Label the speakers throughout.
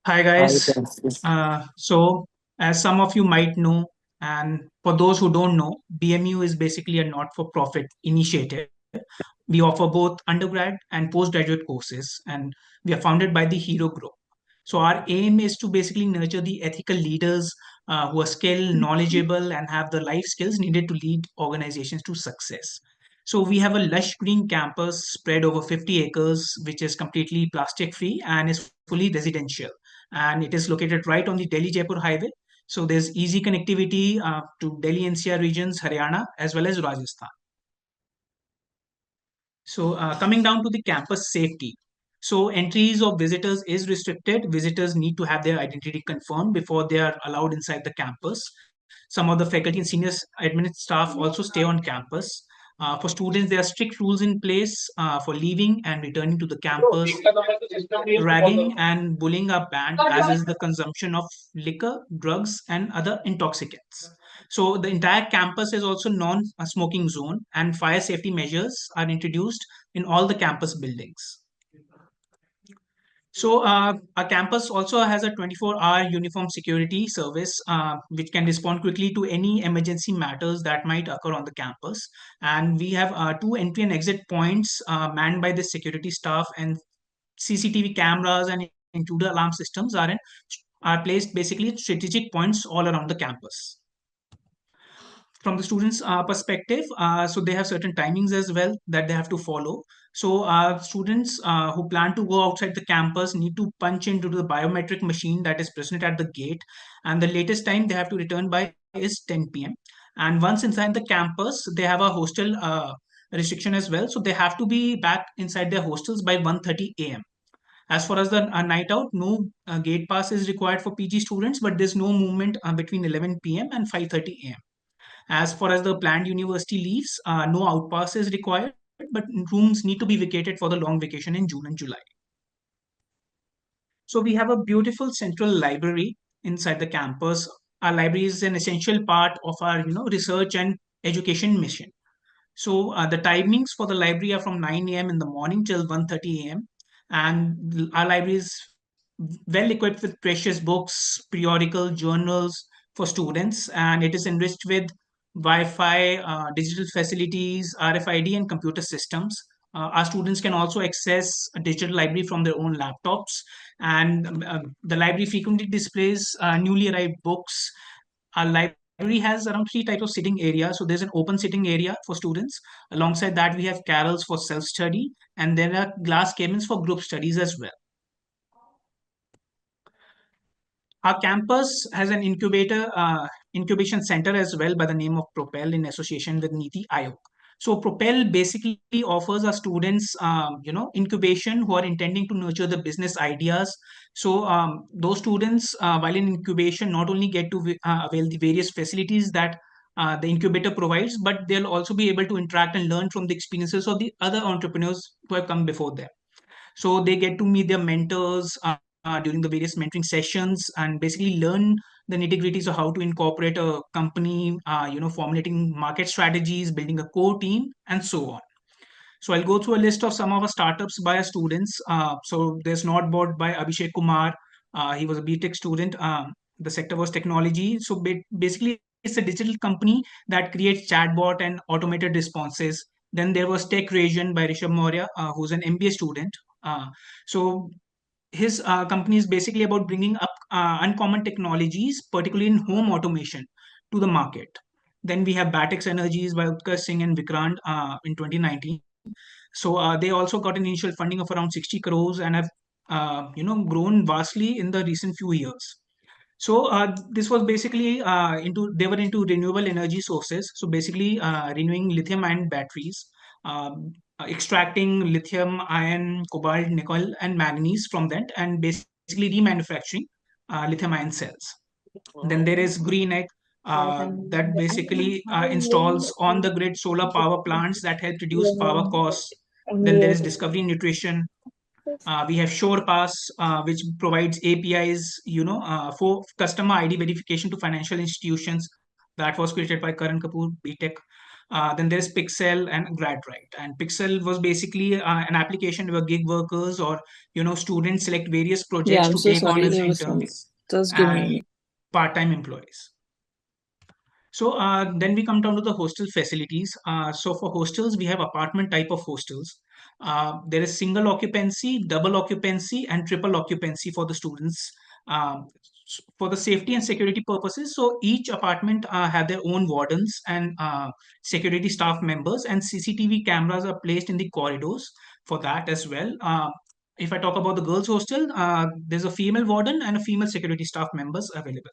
Speaker 1: Hi
Speaker 2: Hi,
Speaker 1: guys.
Speaker 2: Francis.
Speaker 1: As some of you might know, and for those who don't know, BMU is basically a not-for-profit initiative. We offer both undergrad and postgraduate courses, and we are founded by the Hero Group. So our aim is to basically nurture the ethical leaders who are skilled, knowledgeable, and have the life skills needed to lead organizations to success. So we have a lush green campus spread over 50 acres, which is completely plastic free and is fully residential. And it is located right on the Delhi Jaipur highway. So there's easy connectivity to Delhi NCR regions, Haryana, as well as Rajasthan. So, coming down to the campus safety. So, entries of visitors is restricted. Visitors need to have their identity confirmed before they are allowed inside the campus. Some of the faculty and senior admin staff also stay on campus. For students, there are strict rules in place for leaving and returning to the campus. Ragging and bullying are banned, as is the consumption of liquor, drugs, and other intoxicants. So the entire campus is also non-smoking zone, and fire safety measures are introduced in all the campus buildings. So our campus also has a 24-hour uniform security service, which can respond quickly to any emergency matters that might occur on the campus. And we have two entry and exit points manned by the security staff, and CCTV cameras and intruder alarm systems are placed basically at strategic points all around the campus. From the students' perspective, so they have certain timings as well that they have to follow. So students who plan to go outside the campus need to punch into the biometric machine that is present at the gate, and the latest time they have to return by is 10 p.m. And once inside the campus, they have a hostel restriction as well. So they have to be back inside their hostels by 1:30 a.m. As far as the night out, no gate pass is required for PG students, but there's no movement between 11 p.m. and 5:30 a.m. As far as the planned university leaves, no outpass is required, but rooms need to be vacated for the long vacation in June and July. So we have a beautiful central library inside the campus. Our library is an essential part of our, research and education mission. So the timings for the library are from 9 a.m. in the morning till 1:30 a.m. And our library is well equipped with precious books, periodical journals for students, and it is enriched with Wi-Fi, digital facilities, RFID, and computer systems. Our students can also access a digital library from their own laptops, and the library frequently displays newly arrived books. Our library has around three types of sitting areas. So there's an open sitting area for students. Alongside that, we have carrels for self-study, and there are glass cabins for group studies as well. Our campus has an incubation center as well by the name of Propel in association with Niti Aayog. So Propel basically offers our students, incubation who are intending to nurture the business ideas. So those students, while in incubation, not only get to avail the various facilities that the incubator provides, but they'll also be able to interact and learn from the experiences of the other entrepreneurs who have come before them. So they get to meet their mentors during the various mentoring sessions and basically learn the nitty gritties of how to incorporate a company, formulating market strategies, building a core team, and so on. So I'll go through a list of some of our startups by our students. So there's Notbot by Abhishek Kumar. He was a BTech student. The sector was technology. So basically, it's a digital company that creates chatbot and automated responses. Then there was Tech Region by Rishabh Maurya, who's an MBA student. So his company is basically about bringing up uncommon technologies, particularly in home automation, to the market. Then we have Batex Energies by Utkarsh Singh and Vikrant in 2019. So they also got an initial funding of around 60 crores and have grown vastly in the recent few years. So this was basically they were into renewable energy sources. So basically renewing lithium ion batteries, extracting lithium ion, cobalt, nickel, and manganese from that, and basically remanufacturing lithium ion cells. Then there is GreenEck that basically installs on the grid solar power plants that help reduce power costs. Then there is Discovery Nutrition. We have SurePass, which provides APIs, for customer ID verification to financial institutions. That was created by Karan Kapoor, BTech. Then there's Pixel and GradWrite. And Pixel was basically an application where gig workers or students select various
Speaker 2: Yeah,
Speaker 1: projects
Speaker 2: I'm
Speaker 1: to
Speaker 2: so
Speaker 1: take on
Speaker 2: sorry.
Speaker 1: as
Speaker 2: There was some.
Speaker 1: interns
Speaker 2: Just give me a
Speaker 1: and
Speaker 2: minute.
Speaker 1: part-time employees. So then we come down to the hostel facilities. So for hostels, we have apartment type of hostels. There is single occupancy, double occupancy, and triple occupancy for the students for the safety and security purposes. So each apartment have their own wardens and security staff members, and CCTV cameras are placed in the corridors for that as well. If I talk about the girls' hostel, there's a female warden and a female security staff members available.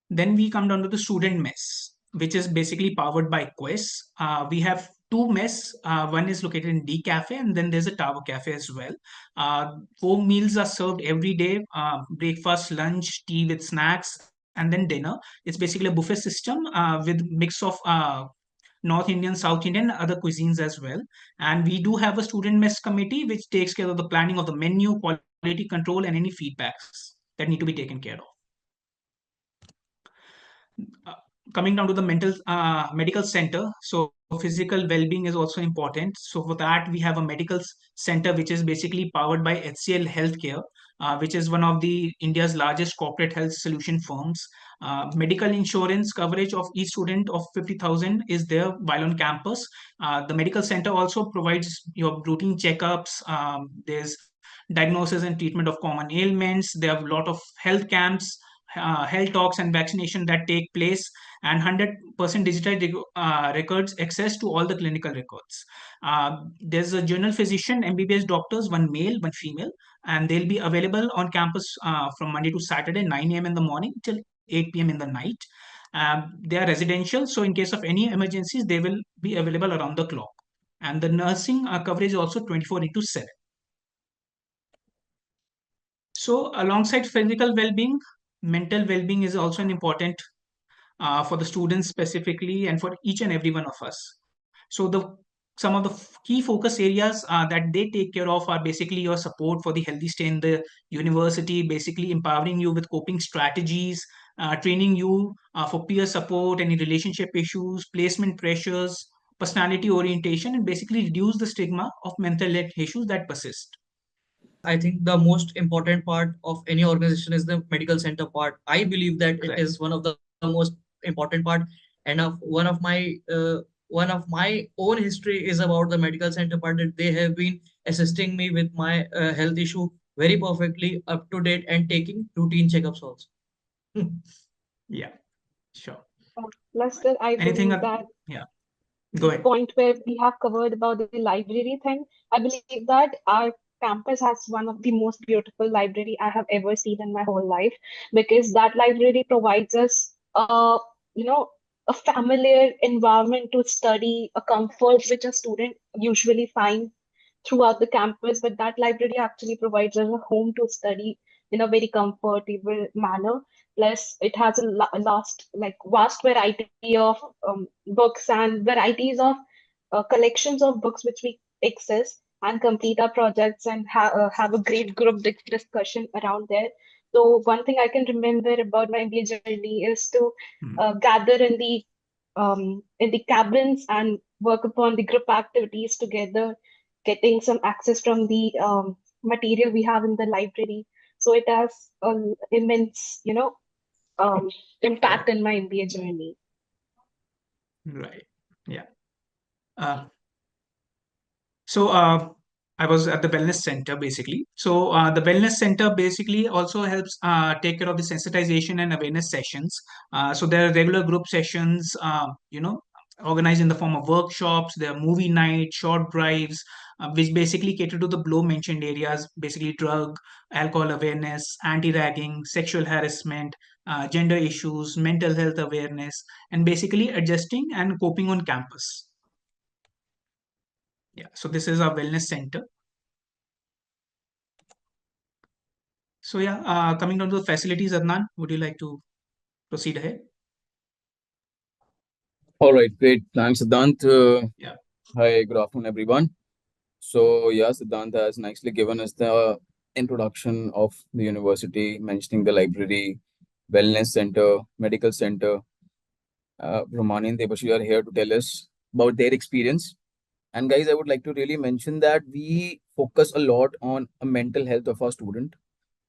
Speaker 1: Then we come down to the student mess, which is basically powered by Quest. We have two mess. One is located in D Cafe, and then there's a Tower Cafe as well. Four meals are served every day: breakfast, lunch, tea with snacks, and then dinner. It's basically a buffet system with mix of North Indian, South Indian, other cuisines as well. And we do have a student mess committee which takes care of the planning of the menu, quality control, and any feedbacks that need to be taken care of. uh, Coming down to the medical center, so physical well-being is also important. So for that we have a center which is basically powered by HCL Healthcare, which is one of the India's largest corporate health solution firms. Medical insurance coverage of each student of 50,000 is there while on campus. The medical center also provides your routine checkups. There's diagnosis and treatment of common ailments. There are a lot of health camps, health talks and vaccination that take place, and 100% digital records access to all the clinical records. There's a general physician, MBBS doctors, one male, one female, and they'll be available on campus from Monday to Saturday, 9 a.m. in the morning till 8 p.m. in the night. They are residential, so in case of any emergencies, they will be available around the clock. And the nursing coverage is also 24 into 7. So, alongside physical well being, mental well being is also an important for the students specifically and for each and every one of us. So the some of the key focus areas that they take care of are basically your support for the healthy stay in the university, basically empowering you with coping strategies, training you for peer support, any relationship issues, placement pressures, personality orientation, and basically reduce the stigma of mental health issues that persist.
Speaker 3: I think the most important part of any organization is the medical center part. I believe that it
Speaker 1: Correct.
Speaker 3: is one of the most important part, and one of my own history is about the medical center part, that they have been assisting me with my health issue very perfectly, up to date, and taking routine checkups also.
Speaker 1: Yeah, sure.
Speaker 4: Plus, sir, I
Speaker 1: Anything?
Speaker 4: believe that
Speaker 1: Yeah, go
Speaker 4: the
Speaker 1: ahead.
Speaker 4: point where we have covered about the library thing, I believe that our campus has one of the most beautiful library I have ever seen in my whole life, because that library provides us you know, a familiar environment to study, a comfort which a student usually finds throughout the campus, but that library actually provides us a home to study in a very comfortable manner. Plus, it has a vast variety of books and varieties of collections of books which we access and complete our projects and have a great group discussion around there. So one thing I can remember about my MBA journey is to gather in the cabins and work upon the group activities together, getting some access from the material we have in the library. So it has an immense, impact in my MBA journey.
Speaker 1: Right. Yeah. Uh, So I was at the wellness center basically. So the wellness center basically also helps take care of the sensitization and awareness sessions. So there are regular group sessions, organized in the form of workshops. There are movie nights, short drives, which basically cater to the below mentioned areas, basically drug, alcohol awareness, anti-ragging, sexual harassment, gender issues, mental health awareness, and basically adjusting and coping on campus. Yeah, so this is our wellness center. So yeah, coming down to the facilities, Adnan, would you like to proceed ahead?
Speaker 5: All right, great. Thanks, Siddhant.
Speaker 1: Yeah.
Speaker 5: Hi, good afternoon, everyone. So, yeah, Siddhant has nicely given us the introduction of the university, mentioning the library, wellness center, medical center, Romani and Debashri are here to tell us about their experience. And guys, I would like to really mention that we focus a lot on a mental health of our student.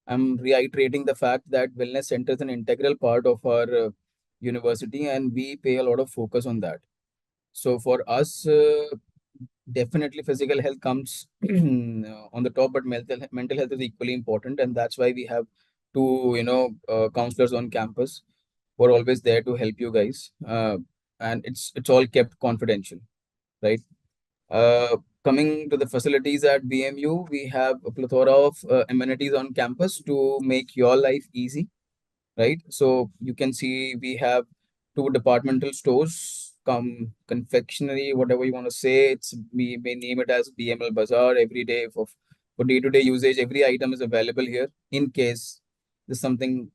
Speaker 5: I'm reiterating the fact that wellness center is an integral part of our university, and we pay a lot of focus on that. So for us, definitely physical health comes on the top, but mental health is equally important, and that's why we have two, counselors on campus who are always there to help you guys. And it's all kept confidential, right? Coming to the facilities at BMU, we have a plethora of amenities on campus to make your life easy, right? So you can see we have two departmental stores, confectionery, whatever you want to say. We may name it as BML Bazaar. Every day for day-to-day usage, every item is available here. In case there's something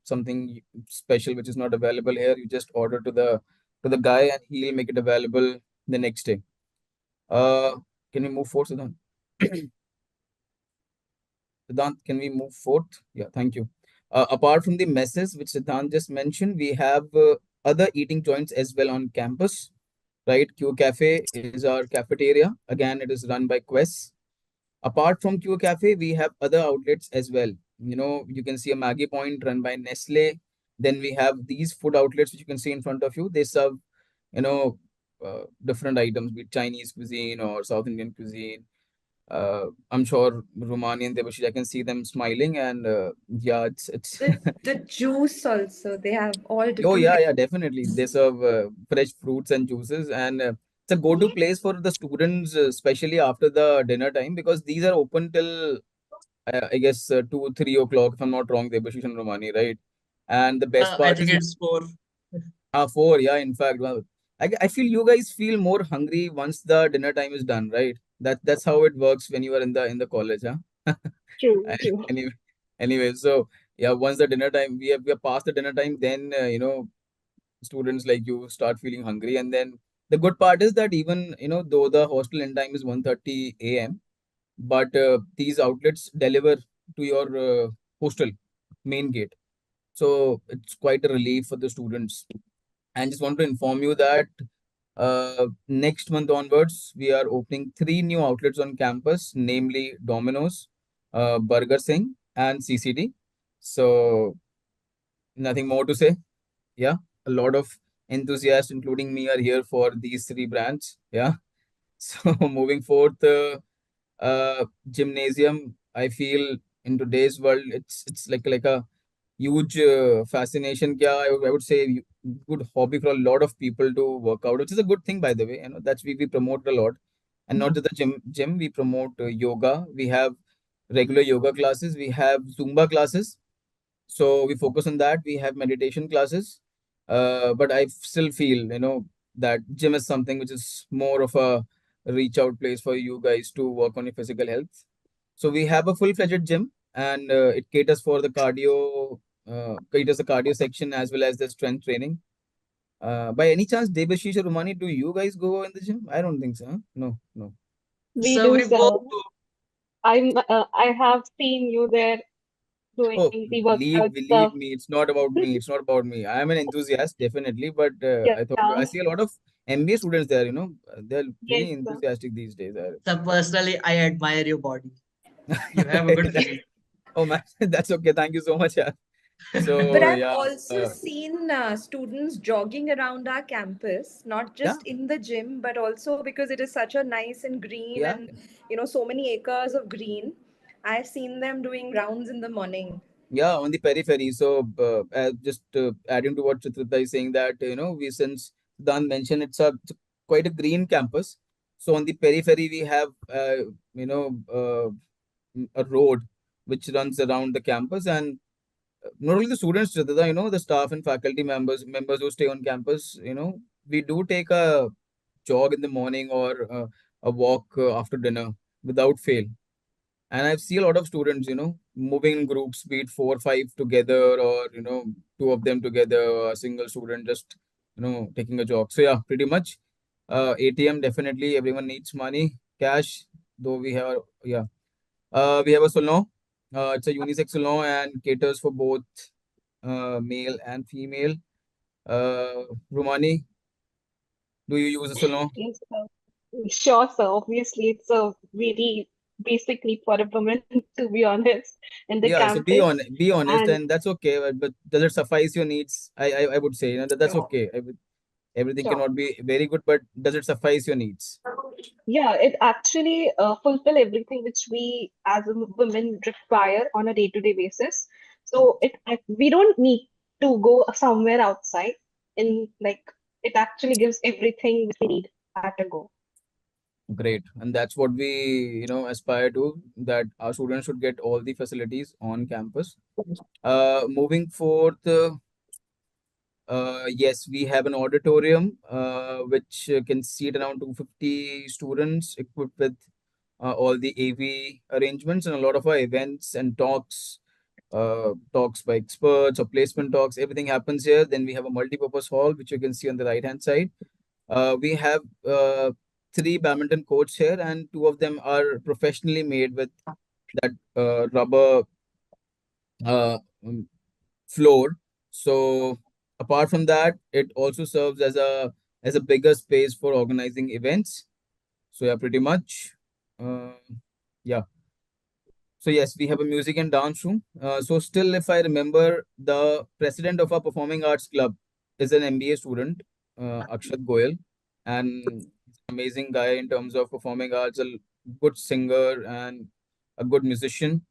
Speaker 5: special which is not available here, you just order to the guy and he'll make it available the next day. Uh, can we move forward, Siddhant? Siddhant, can we move forth? Yeah, thank you. Apart from the messes which Siddhant just mentioned, we have other eating joints as well on campus, right? Q Cafe is our cafeteria. Again, it is run by Quest. Apart from Q Cafe, we have other outlets as well. You can see a Maggie Point run by Nestle. Then we have these food outlets which you can see in front of you. They serve, different items, be it Chinese cuisine or South Indian cuisine. I'm sure Romani and Debashis, I can see them smiling, and yeah, it's
Speaker 2: The juice also, they have all
Speaker 5: oh
Speaker 2: different
Speaker 5: yeah,
Speaker 2: types.
Speaker 5: yeah, definitely. They serve fresh fruits and juices, and it's a go-to place for the students, especially after the dinner time, because these are open till I guess 2, 3 o'clock, if I'm not wrong, Debashis and Romani, right? And the best
Speaker 3: I
Speaker 5: part
Speaker 3: think
Speaker 5: is
Speaker 3: it's four.
Speaker 5: 4, yeah. In fact, well, I feel you guys feel more hungry once the dinner time is done, right? That's how it works when you are in the college, huh?
Speaker 4: True, true.
Speaker 5: anyway, anyway, so yeah, once the dinner time we are past the dinner time, then students like you start feeling hungry, and then the good part is that even though the hostel end time is 1:30 a.m., but these outlets deliver to your hostel main gate, so it's quite a relief for the students. And just want to inform you that next month onwards, we are opening three new outlets on campus, namely Domino's, Burger Singh, and CCD. So nothing more to say. Yeah, a lot of enthusiasts, including me, are here for these three brands. Yeah. So moving forth, gymnasium. I feel in today's world, it's like a huge fascination. Yeah, I would say good hobby for a lot of people to work out, which is a good thing, by the way. That's we promote a lot, and not just the gym. We promote yoga. We have regular yoga classes. We have Zumba classes. So we focus on that. We have meditation classes. But I still feel that gym is something which is more of a reach out place for you guys to work on your physical health. So we have a full-fledged gym, and it caters the cardio section as well as the strength training. By any chance, Debashish or Rumani, do you guys go in the gym? I don't think so. Huh? No, no.
Speaker 4: We
Speaker 3: So
Speaker 4: do,
Speaker 3: we both
Speaker 4: sir. I have seen you there doing
Speaker 5: Oh,
Speaker 4: the
Speaker 5: believe
Speaker 4: workout
Speaker 5: believe
Speaker 4: stuff.
Speaker 5: me, it's not about me. It's not about me. I am an enthusiast, definitely, but I
Speaker 4: Yeah.
Speaker 5: see a lot of MBA students there. They're
Speaker 4: Yes,
Speaker 5: very
Speaker 4: sir.
Speaker 5: enthusiastic these days.
Speaker 3: so personally I admire your body. You have a good physique.
Speaker 5: Oh man, that's okay. Thank you so much. Yeah.
Speaker 2: But
Speaker 5: So
Speaker 2: I've
Speaker 5: yeah,
Speaker 2: also seen students jogging around our campus, not
Speaker 5: yeah,
Speaker 2: just in the gym, but also because it is such a nice and green
Speaker 5: yeah.
Speaker 2: and so many acres of green. I've seen them doing rounds in the morning.
Speaker 5: Yeah, on the periphery. So, just adding to what Chitrita is saying, that we, since Dan mentioned, it's quite a green campus. So on the periphery, we have a road which runs around the campus, and not only the students, Chitrita, the staff and faculty members who stay on campus. We do take a jog in the morning or a walk after dinner without fail. And I've seen a lot of students, moving in groups, be it 4 or 5 together, or two of them together, a single student just taking a jog. So yeah, pretty much ATM, definitely everyone needs money, cash. Though we have a salon. It's a unisex salon and caters for both male and female. Rumani, Do you use Suno?
Speaker 4: Yes, sir. Sure, sir. Obviously, it's a really basic need for a woman, to be honest, in the
Speaker 5: Yeah, so
Speaker 4: campus.
Speaker 5: be honest,
Speaker 4: And
Speaker 5: and that's okay. But does it suffice your needs? I would say, that's
Speaker 4: sure,
Speaker 5: okay. Everything
Speaker 4: sure.
Speaker 5: cannot be very good, but does it suffice your needs?
Speaker 4: Yeah, it actually fulfill everything which we as a women require on a day-to-day basis. So we don't need to go somewhere outside. In like it actually gives everything which we need at a go.
Speaker 5: Great, and that's what we aspire to. That our students should get all the facilities on campus. Moving forth. Yes, we have an auditorium which can seat around 250 students equipped with all the AV arrangements and a lot of our events and talks by experts or placement talks. Everything happens here. Then we have a multi-purpose hall, which you can see on the right-hand side. We have three badminton courts here, and two of them are professionally made with that rubber uh, um, floor. So apart from that, it also serves as a bigger space for organizing events. So yeah, pretty much. Uh, yeah. So yes, we have a music and dance room. So still, if I remember, the president of our performing arts club is an MBA student, Akshat Goyal, and he's an amazing guy in terms of performing arts, good singer and a good musician.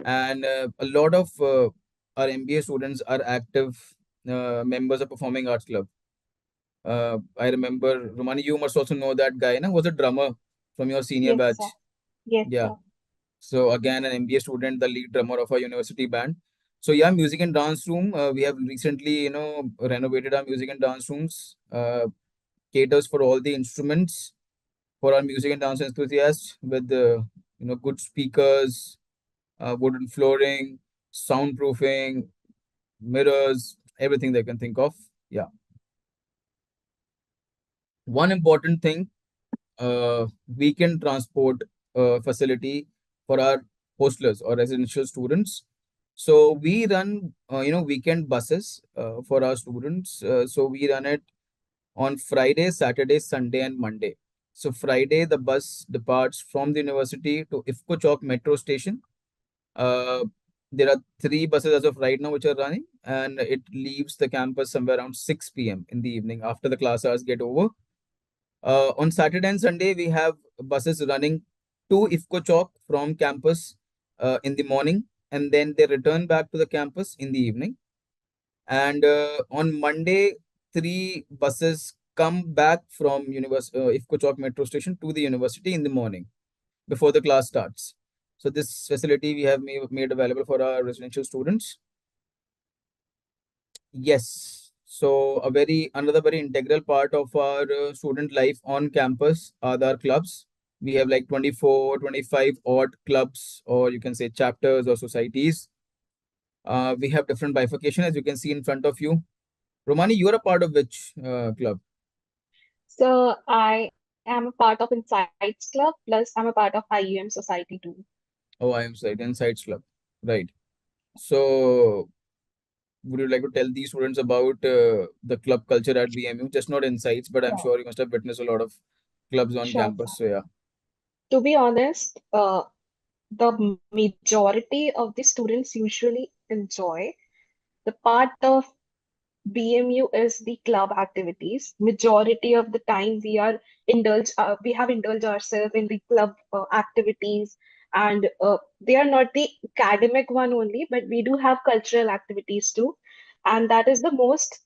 Speaker 5: And a lot of our MBA students are active members of performing arts club. I remember Romani, you must also know that guy, na, was a drummer from your senior
Speaker 4: Yes, sir.
Speaker 5: batch.
Speaker 4: Yes,
Speaker 5: Yeah.
Speaker 4: sir.
Speaker 5: So again, an MBA student, the lead drummer of our university band. So yeah, music and dance room. We have recently, renovated our music and dance rooms. Caters for all the instruments for our music and dance enthusiasts with the good speakers, wooden flooring, soundproofing, mirrors, everything they can think of. Yeah. One important thing, weekend transport facility for our hostlers or residential students. So we run, weekend buses for our students. So we run it on Friday, Saturday, Sunday, and Monday. So Friday, the bus departs from the university to Ifko Chowk metro station. Uh, there are three buses as of right now which are running, and it leaves the campus somewhere around 6 p.m. in the evening after the class hours get over. On Saturday and Sunday, we have buses running to Ifko Chowk from campus in the morning, and then they return back to the campus in the evening. And on Monday, three buses come back from Ifko Chowk metro station to the university in the morning before the class starts. So this facility we have made available for our residential students. Yes. So another very integral part of our student life on campus are our clubs. We have like 24, 25 odd clubs, or you can say chapters or societies. We have different bifurcation as you can see in front of you. Romani, you are a part of which club?
Speaker 4: So I am a part of Insights Club, plus I'm a part of IUM Society too.
Speaker 5: Oh, I am sorry, Insights Club. Right. So would you like to tell these students about the club culture at BMU? Just not insights, but I'm
Speaker 4: Sure.
Speaker 5: sure you must have witnessed a lot of clubs on
Speaker 4: Sure,
Speaker 5: campus.
Speaker 4: sir.
Speaker 5: So yeah.
Speaker 4: To be honest, the majority of the students usually enjoy the part of BMU is the club activities. Majority of the time we have indulged ourselves in the club activities, and they are not the academic one only, but we do have cultural activities too, and that is the most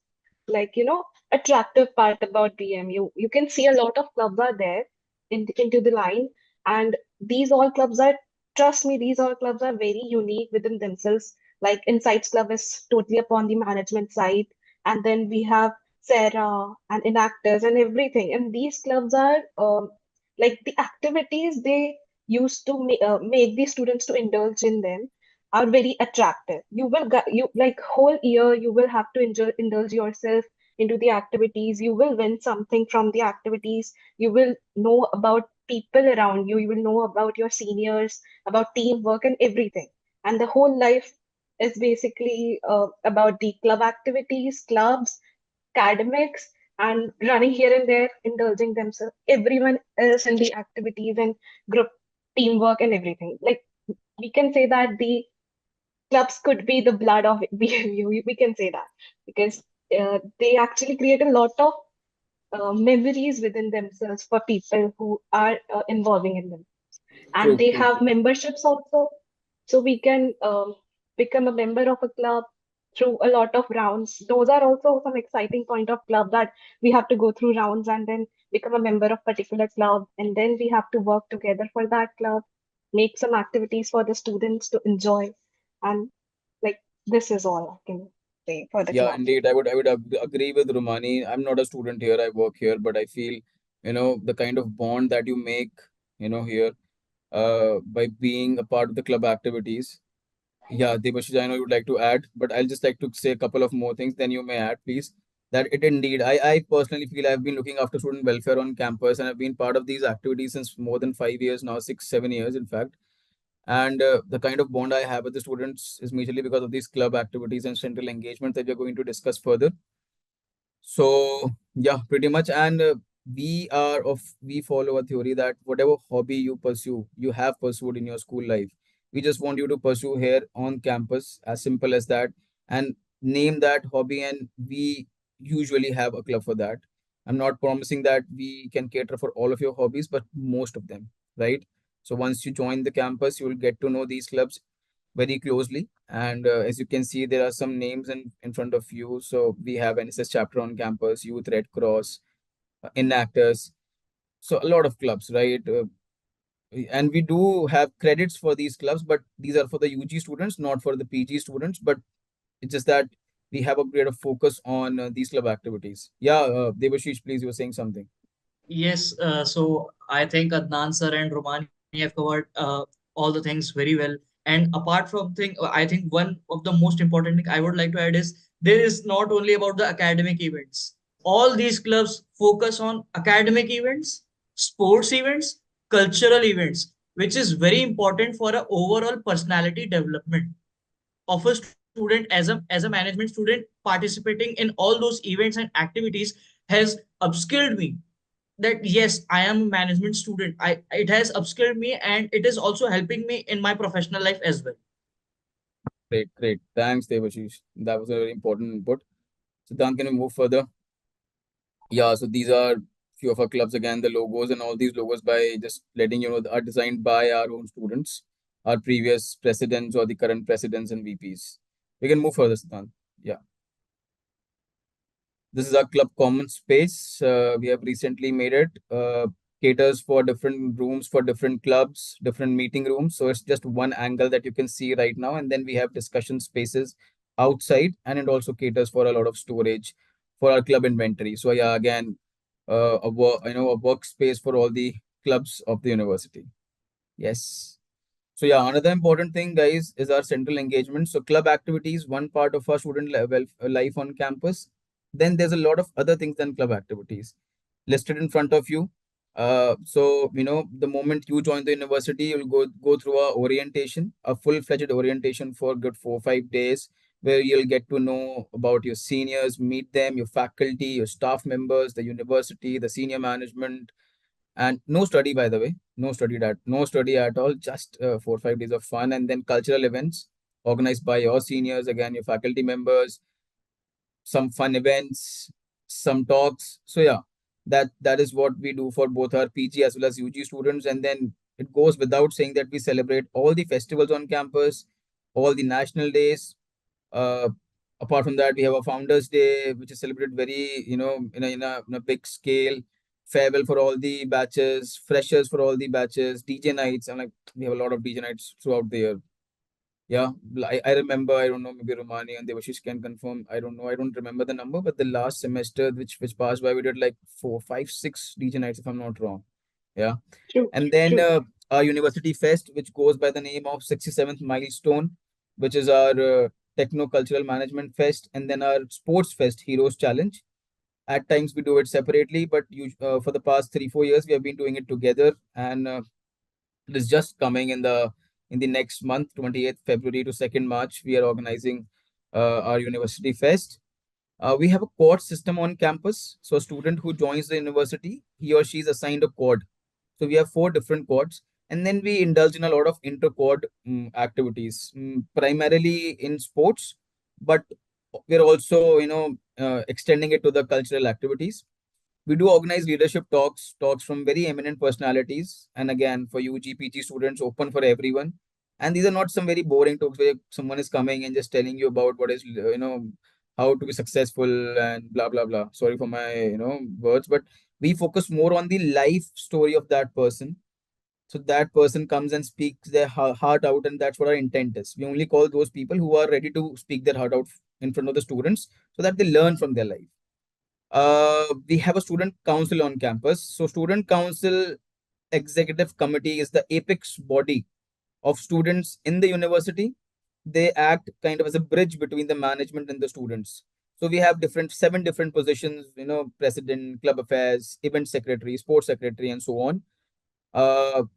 Speaker 4: attractive part about BMU. You can see a lot of clubs are there into the line, and these all clubs are trust me, these all clubs are very unique within themselves. Like Insights Club is totally upon the management side, and then we have Sarah and Enactors and everything. And these clubs are like the activities they used to make the students to indulge in them are very attractive. You like whole year you will have to indulge yourself into the activities. You will win something from the activities. You will know about people around you. You will know about your seniors, about teamwork and everything. And the whole life is basically about the club activities, clubs, academics, and running here and there, indulging themselves. Everyone else in the activities and group teamwork and everything. Like we can say that the clubs could be the blood of BMU. We can say that because they actually create a lot of memories within themselves for people who are involving in them. And
Speaker 5: True,
Speaker 4: they
Speaker 5: true,
Speaker 4: have
Speaker 5: true.
Speaker 4: memberships also, so we can become a member of a club through a lot of rounds. Those are also some exciting point of club, that we have to go through rounds and then become a member of particular club, and then we have to work together for that club, make some activities for the students to enjoy, and like this is all I can say for the
Speaker 5: Yeah,
Speaker 4: club.
Speaker 5: indeed. I would agree with Romani. I'm not a student here. I work here, but I feel, the kind of bond that you make, here, by being a part of the club activities. Yeah, Debashish, I know you would like to add, but I'll just like to say a couple of more things. Then you may add, please. That it indeed, I personally feel I've been looking after student welfare on campus, and I've been part of these activities since more than 5 years now, 6, 7 years, in fact. And the kind of bond I have with the students is majorly because of these club activities and central engagement that we're going to discuss further. So yeah, pretty much. And we follow a theory that whatever hobby you pursue, you have pursued in your school life. We just want you to pursue here on campus, as simple as that, and name that hobby. And we usually have a club for that. I'm not promising that we can cater for all of your hobbies, but most of them, right? So once you join the campus, you will get to know these clubs very closely. And as you can see, there are some names in front of you. So we have NSS chapter on campus, Youth Red Cross, Enactors. So a lot of clubs, right? And we do have credits for these clubs, but these are for the UG students, not for the PG students. But it's just that we have a greater focus on these club activities. Yeah, Devashish, please, you were saying something.
Speaker 3: Yes, so I think Adnan sir and Romani have covered all the things very well. And apart from thing, I think one of the most important thing I would like to add is there is not only about the academic events. All these clubs focus on academic events, sports events, cultural events, which is very important for a overall personality development of a student. As a management student, participating in all those events and activities has upskilled me, that yes, I am a management student. It has upskilled me, and it is also helping me in my professional life as well.
Speaker 5: Great, great. Thanks, Devashish. That was a very important input. So, Dan, can we move further? Yeah, so these are few of our clubs. Again, the logos and all these logos, by just letting you know, are designed by our own students, our previous presidents or the current presidents and VPs. We can move further, Siddhant. Yeah. This is our club common space. We have recently made it. Caters for different rooms for different clubs, different meeting rooms. So it's just one angle that you can see right now. And then we have discussion spaces outside, and it also caters for a lot of storage for our club inventory. So yeah, again, a workspace for all the clubs of the university. Yes. So yeah, another important thing, guys, is our central engagement. So club activities, one part of our student life on campus. Then there's a lot of other things than club activities listed in front of you. So the moment you join the university, you'll go through a orientation, a full-fledged orientation for good 4 or 5 days, where you'll get to know about your seniors, meet them, your faculty, your staff members, the university, the senior management, and no study, by the way, no study at all, just 4 or 5 days of fun. And then cultural events organized by your seniors, again your faculty members, some fun events, some talks. So yeah, that is what we do for both our PG as well as UG students. And then it goes without saying that we celebrate all the festivals on campus, all the national days. uh, Apart from that, we have a Founders Day, which is celebrated very, in a big scale. Farewell for all the batches, freshers for all the batches, DJ nights, and like we have a lot of DJ nights throughout the year. Yeah, I remember. I don't know. Maybe Romani and Devashish can confirm. I don't know. I don't remember the number, but the last semester, which passed by, we did like 4, 5, 6 DJ nights, if I'm not wrong. Yeah.
Speaker 4: True,
Speaker 5: And then
Speaker 4: true.
Speaker 5: our University Fest, which goes by the name of 67th Milestone, which is our Techno Cultural Management Fest. And then our Sports Fest, Heroes Challenge. At times we do it separately, but for the past 3, 4 years, we have been doing it together. And it is just coming in the next month, 28th February to 2nd March. We are organizing our University Fest. We have a quad system on campus. So a student who joins the university, he or she is assigned a quad. So we have four different quads, and then we indulge in a lot of inter-quad activities, primarily in sports, but we're also, extending it to the cultural activities. We do organize leadership talks from very eminent personalities, and again for UGPG students, open for everyone. And these are not some very boring talks where someone is coming and just telling you about what is, how to be successful and blah blah blah. Sorry for my, words, but we focus more on the life story of that person. So that person comes and speaks their heart out, and that's what our intent is. We only call those people who are ready to speak their heart out in front of the students so that they learn from their life. We have a student council on campus. So student council executive committee is the apex body of students in the university. They act kind of as a bridge between the management and the students. So we have seven different positions, president, club affairs, event secretary, sports secretary, and so on.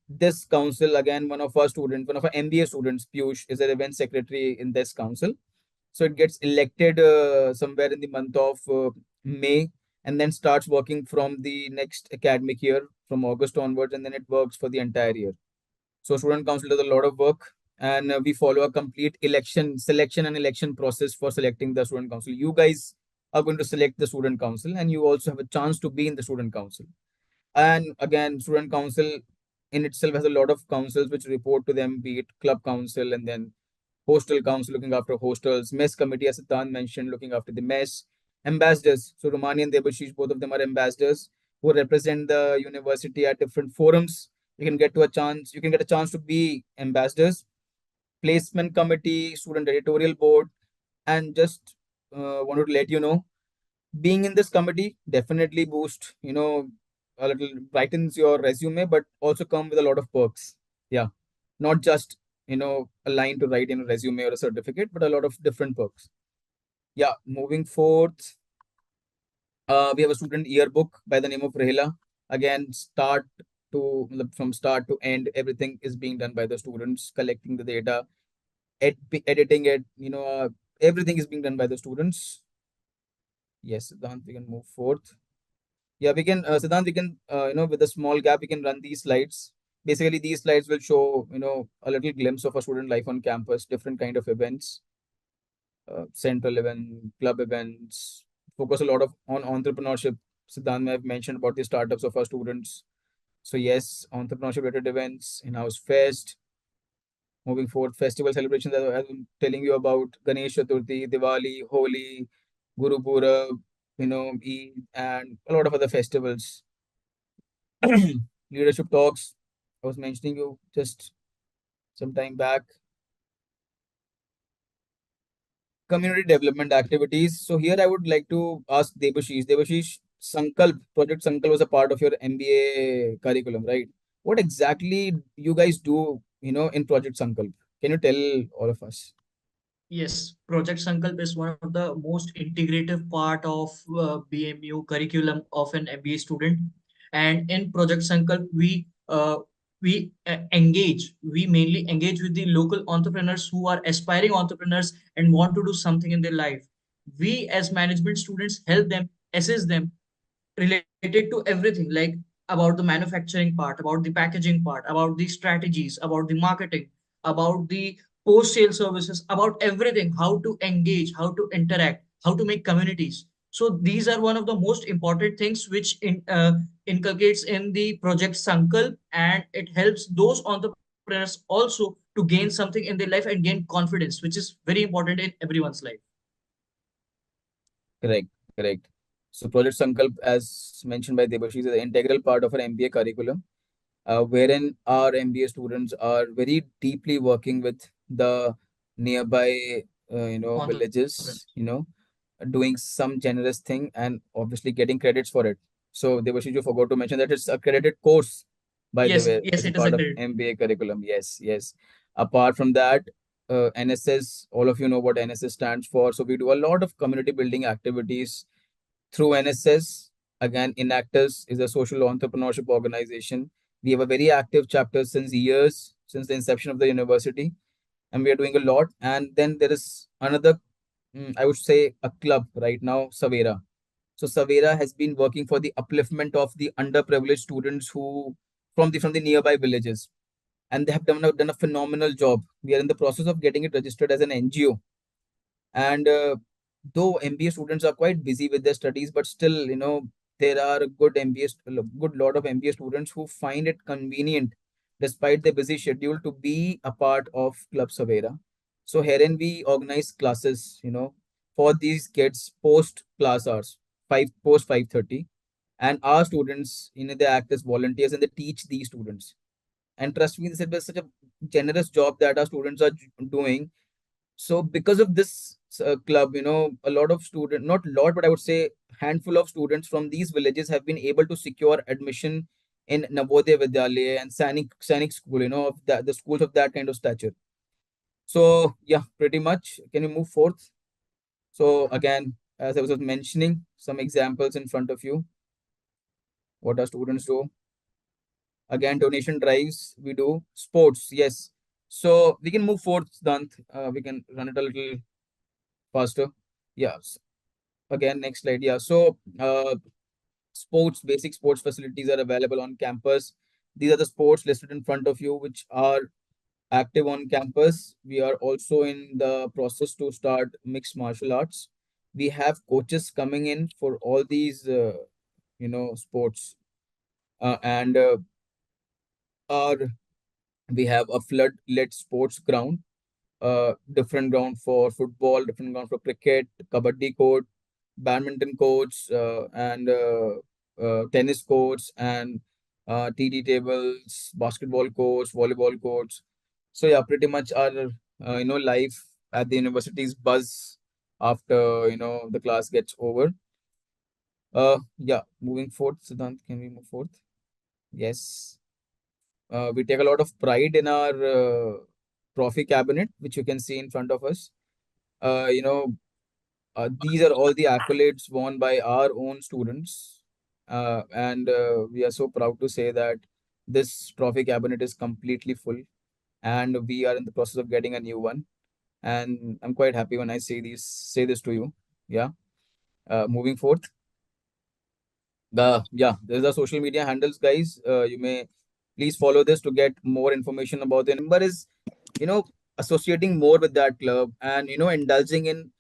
Speaker 5: This council, again, one of our MBA students, Piyush, is an event secretary in this council. So it gets elected somewhere in the month of May, and then starts working from the next academic year from August onwards, and then it works for the entire year. So student council does a lot of work, and we follow a complete selection and election process for selecting the student council. You guys are going to select the student council, and you also have a chance to be in the student council. And again, student council in itself has a lot of councils which report to them, be it club council and then hostel council looking after hostels, mess committee, as Siddhant mentioned, looking after the mess, ambassadors. So Romani and Debashish, both of them are ambassadors who represent the university at different forums. You can get a chance to be ambassadors, placement committee, student editorial board, and just wanted to let you know, being in this committee definitely boost, a little brightens your resume, but also come with a lot of perks. Yeah, not just, a line to write in a resume or a certificate, but a lot of different perks. Yeah, moving forth, we have a student yearbook by the name of Rehla. Again, from start to end, everything is being done by the students, collecting the data, editing it, everything is being done by the students. Yes, Siddhant, we can move forth. Yeah, we can, Siddhant, we can, with a small gap, we can run these slides. Basically, these slides will show, a little glimpse of a student life on campus, different kind of events, central event, club events, focus a lot on entrepreneurship. Siddhant may have mentioned about the startups of our students. So yes, entrepreneurship related events, in-house fest, moving forward, festival celebrations, as I'm telling you about Ganesh Chaturthi, Diwali, Holi, Guru Purab, Eid, and a lot of other festivals. Leadership talks, I was mentioning you just some time back. Community development activities. So here I would like to ask Debashish. Debashish, Project Sankalp was a part of your MBA curriculum, right? What exactly you guys do, in Project Sankalp? Can you tell all of us?
Speaker 3: Yes, Project Sankalp is one of the most integrative part of BMU curriculum of an MBA student. And in Project Sankalp, we mainly engage with the local entrepreneurs who are aspiring entrepreneurs and want to do something in their life. We as management students help them, assist them related to everything, like about the manufacturing part, about the packaging part, about the strategies, about the marketing, about the post sale services, about everything, how to engage, how to interact, how to make communities. So these are one of the most important things which inculcates in the project Sankalp, and it helps those entrepreneurs also to gain something in their life and gain confidence, which is very important in everyone's life.
Speaker 5: Correct, correct. So Project Sankalp, as mentioned by Debashish, is an integral part of our MBA curriculum, wherein our MBA students are very deeply working with the nearby, villages,
Speaker 3: Entrepreneurs.
Speaker 5: doing some generous thing and obviously getting credits for it. So Debashish, you forgot to mention that it's a credited course, by the
Speaker 3: Yes,
Speaker 5: way, as
Speaker 3: yes,
Speaker 5: a
Speaker 3: it is a
Speaker 5: part of
Speaker 3: great.
Speaker 5: MBA curriculum. Yes, yes. Apart from that, NSS, all of you know what NSS stands for. So we do a lot of community building activities through NSS. Again, Enactors is a social entrepreneurship organization. We have a very active chapter since years, since the inception of the university, and we are doing a lot. And then there is another I would say a club right now, Savera. So Savera has been working for the upliftment of the underprivileged students who from the nearby villages, and they have done a phenomenal job. We are in the process of getting it registered as an NGO, and though MBA students are quite busy with their studies, but still, there are a good good lot of MBA students who find it convenient, despite their busy schedule, to be a part of Club Savera. So herein we organize classes, for these kids post class hours, 5:30, and our students, they act as volunteers and they teach these students. And trust me, this is such a generous job that our students are doing. So because of this club, a lot of students, not a lot, but I would say handful of students from these villages have been able to secure admission in Navodaya Vidyalaya and Sainik school, of that, the schools of that kind of stature. So yeah, pretty much. Can you move forth? So again, as I was mentioning, some examples in front of you. What our students do. Again, donation drives, we do sports. Yes. So we can move forth, Dant. We can run it a little faster. Yeah. Again, next slide. Yeah. So, basic sports facilities are available on campus. These are the sports listed in front of you, which are active on campus. We are also in the process to start mixed martial arts. We have coaches coming in for all these, sports. And our we have a flood-lit sports ground, different ground for football, different ground for cricket, kabaddi court, badminton courts, and tennis courts, and TD tables, basketball courts, volleyball courts. So yeah, pretty much our life at the university's buzz after the class gets over. Yeah, moving forth, Siddhant, can we move forth? Yes. We take a lot of pride in our trophy cabinet, which you can see in front of us. Uh, you know, these are all the accolades won by our own students. And we are so proud to say that this trophy cabinet is completely full, and we are in the process of getting a new one. And I'm quite happy when I say this to you. Yeah. Moving forth. There's the social media handles, guys. You may please follow this to get more information about the number is, you know, associating more with that club, and indulging in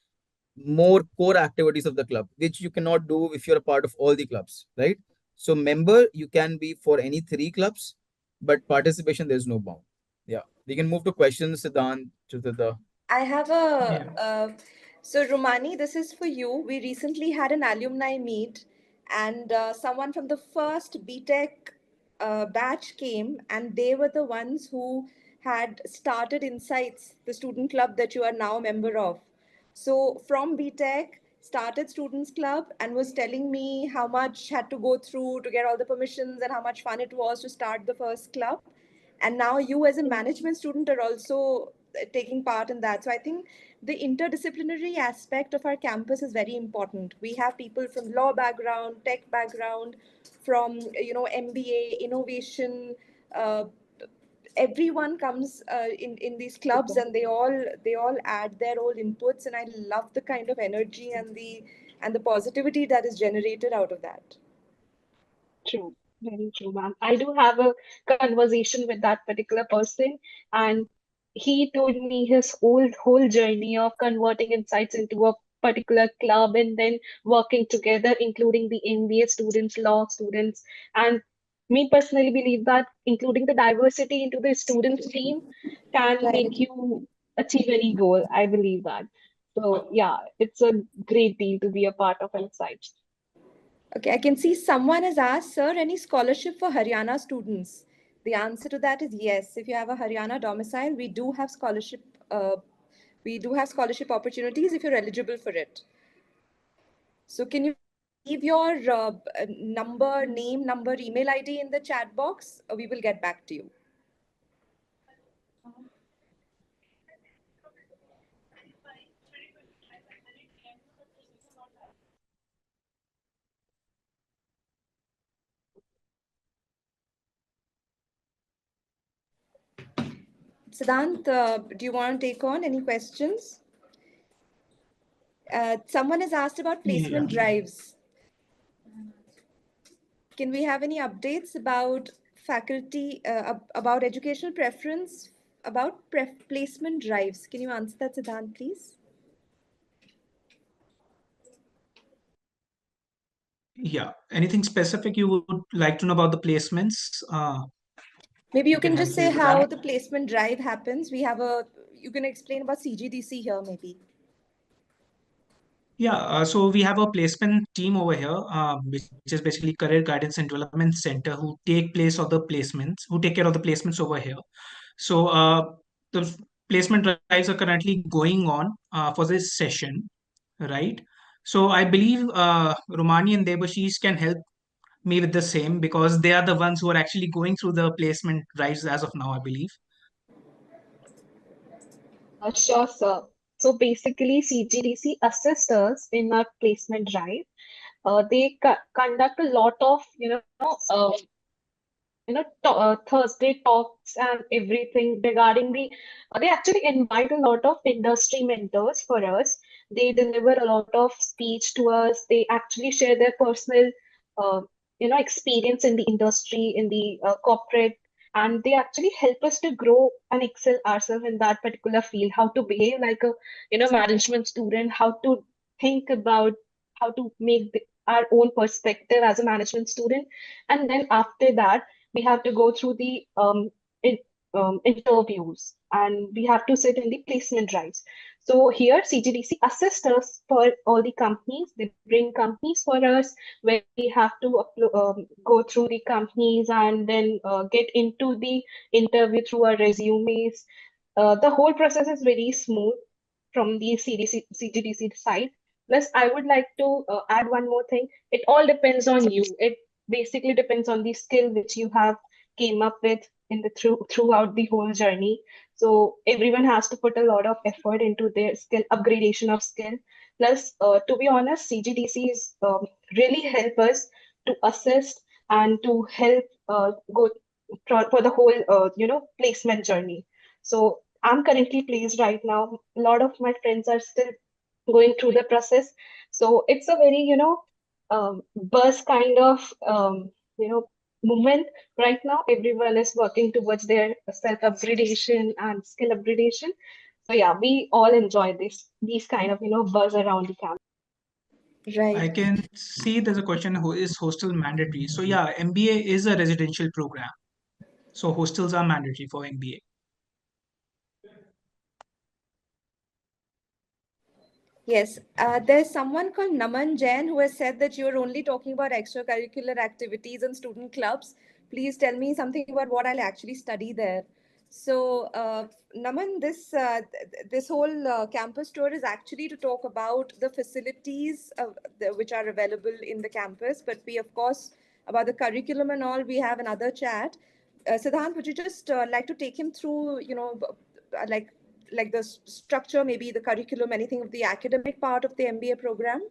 Speaker 5: more core activities of the club, which you cannot do if you're a part of all the clubs, right? So member, you can be for any three clubs, but participation, there's no bound. Yeah. We can move to questions, Siddhant, to the
Speaker 2: I have
Speaker 1: Yeah.
Speaker 2: so Romani, this is for you. We recently had an alumni meet, and someone from the first BTech batch came, and they were the ones who had started Insights, the student club that you are now a member of. So from BTech, started Students Club, and was telling me how much had to go through to get all the permissions and how much fun it was to start the first club. And now you as a management student are also taking part in that. So I think the interdisciplinary aspect of our campus is very important. We have people from law background, tech background, from MBA, innovation. uh, Everyone comes in these clubs, and they all add their own inputs, and I love the kind of energy and the positivity that is generated out of that.
Speaker 4: True, very true, ma'am. I do have a conversation with that particular person, and he told me his whole journey of converting insights into a particular club and then working together, including the MBA students, law students, and me personally believe that including the diversity into the students team can
Speaker 2: Right.
Speaker 4: make you achieve any goal. I believe that. So yeah, it's a great deal to be a part of insights.
Speaker 2: Okay, I can see someone has asked, sir, any scholarship for Haryana students? The answer to that is yes. If you have a Haryana domicile, uh, we do have scholarship opportunities if you're eligible for it. So can you leave your number, email ID in the chat box? We will get back to you. Siddhant, do you want to take on any questions? Someone has asked about
Speaker 1: Yeah.
Speaker 2: placement drives. Can we have any updates about faculty, about educational preference, about placement drives? Can you answer that, Siddhant, please?
Speaker 1: Yeah. Anything specific you would like to know about the placements?
Speaker 2: Maybe you
Speaker 1: I can
Speaker 2: can just
Speaker 1: help
Speaker 2: say
Speaker 1: you with
Speaker 2: how
Speaker 1: that.
Speaker 2: the placement drive happens. We have a, you can explain about CGDC here, maybe.
Speaker 1: Yeah, so we have a placement team over here, which is basically Career Guidance and Development Center, who take place of the placements, who take care of the placements over here. So the placement drives are currently going on for this session, right? So I believe Romani and Debashish can help me with the same because they are the ones who are actually going through the placement drives as of now, I believe.
Speaker 4: Sure, sir. So basically, CGDC assists us in our placement drive. They conduct a lot of, Thursday talks and everything regarding they actually invite a lot of industry mentors for us. They deliver a lot of speech to us. They actually share their personal, uh, experience in the industry, in the corporate, and they actually help us to grow and excel ourselves in that particular field, how to behave like a, management student, how to think about how to make our own perspective as a management student. And then after that, we have to go through the interviews, and we have to sit in the placement drives. So here CGDC assists us for all the companies. They bring companies for us where we have to go through the companies and then get into the interview through our resumes. The whole process is very smooth from the CGDC side. Plus, I would like to add one more thing. It all depends on you. It basically depends on the skill which you have came up with in the throughout the whole journey. So everyone has to put a lot of effort into their skill upgradation of skill. Plus, to be honest, CGDCs really help us to assist and to help go for the whole placement journey. So I'm currently placed right now. A lot of my friends are still going through the process. So it's a very, buzz kind of, movement right now. Everyone is working towards their self upgradation and skill upgradation. So yeah, we all enjoy these kind of, buzz around the campus.
Speaker 1: I
Speaker 2: Right.
Speaker 1: can see there's a question, who is hostel mandatory? So yeah, MBA is a residential program. So hostels are mandatory for MBA.
Speaker 2: Yes, there's someone called Naman Jain who has said that you're only talking about extracurricular activities and student clubs. Please tell me something about what I'll actually study there. So, Naman, this whole campus tour is actually to talk about the facilities which are available in the campus. But we, of course, about the curriculum and all, we have another chat. Siddhant, would you just like to take him through, like the structure, maybe the curriculum, anything of the academic part of the MBA program?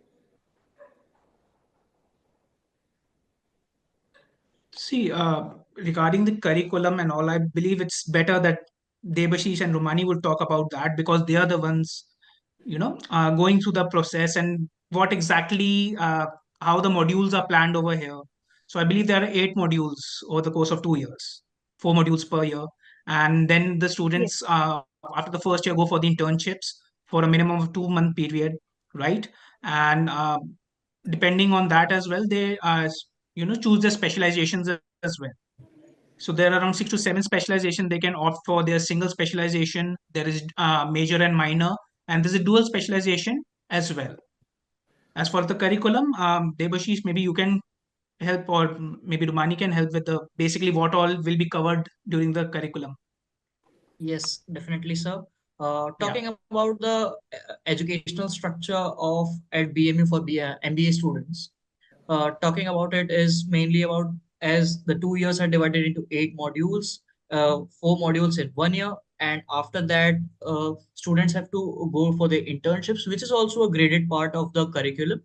Speaker 1: See, regarding the curriculum and all, I believe it's better that Debashish and Romani will talk about that because they are the ones, going through the process and what exactly, how the modules are planned over here. So I believe there are 8 modules over the course of 2 years, 4 modules per year. And then the
Speaker 4: Yes.
Speaker 1: students, after the first year, go for the internships for a minimum of 2-month period, right? And depending on that as well, they choose their specializations as well. So there are around 6 to 7 specialization they can opt for. There's single specialization, there is major and minor, and there's a dual specialization as well. As for the curriculum, Debashish, maybe you can help, or maybe Rumani can help with the basically what all will be covered during the curriculum.
Speaker 3: Yes, definitely, sir.
Speaker 1: Yeah.
Speaker 3: Talking about the educational structure of at BMU for MBA students, talking about it is mainly about as the 2 years are divided into 8 modules, 4 modules in 1 year, and after that, students have to go for the internships, which is also a graded part of the curriculum.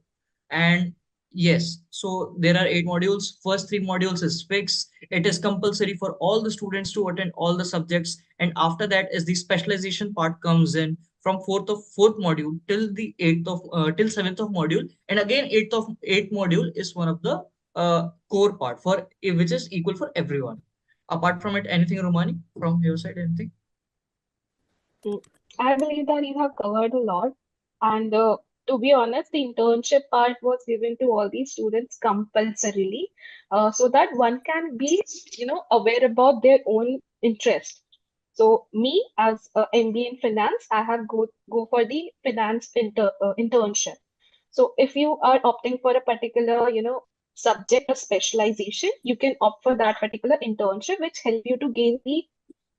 Speaker 3: And yes, so there are 8 modules. First 3 modules is fixed. It is compulsory for all the students to attend all the subjects, and after that is the specialization part comes in from fourth module till the eighth of till seventh of module, and again eighth module is one of the core part for which is equal for everyone. Apart from it, anything, Romani, from your side, anything?
Speaker 4: Mm. I believe that you have covered a lot. And to be honest, the internship part was given to all these students compulsorily, so that one can be, aware about their own interest. So me, as a MBA in finance, I have go for the finance internship. So if you are opting for a particular, subject or specialization, you can opt for that particular internship, which help you to gain the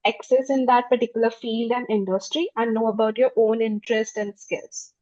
Speaker 4: access in that particular field and industry and know about your own interest and skills.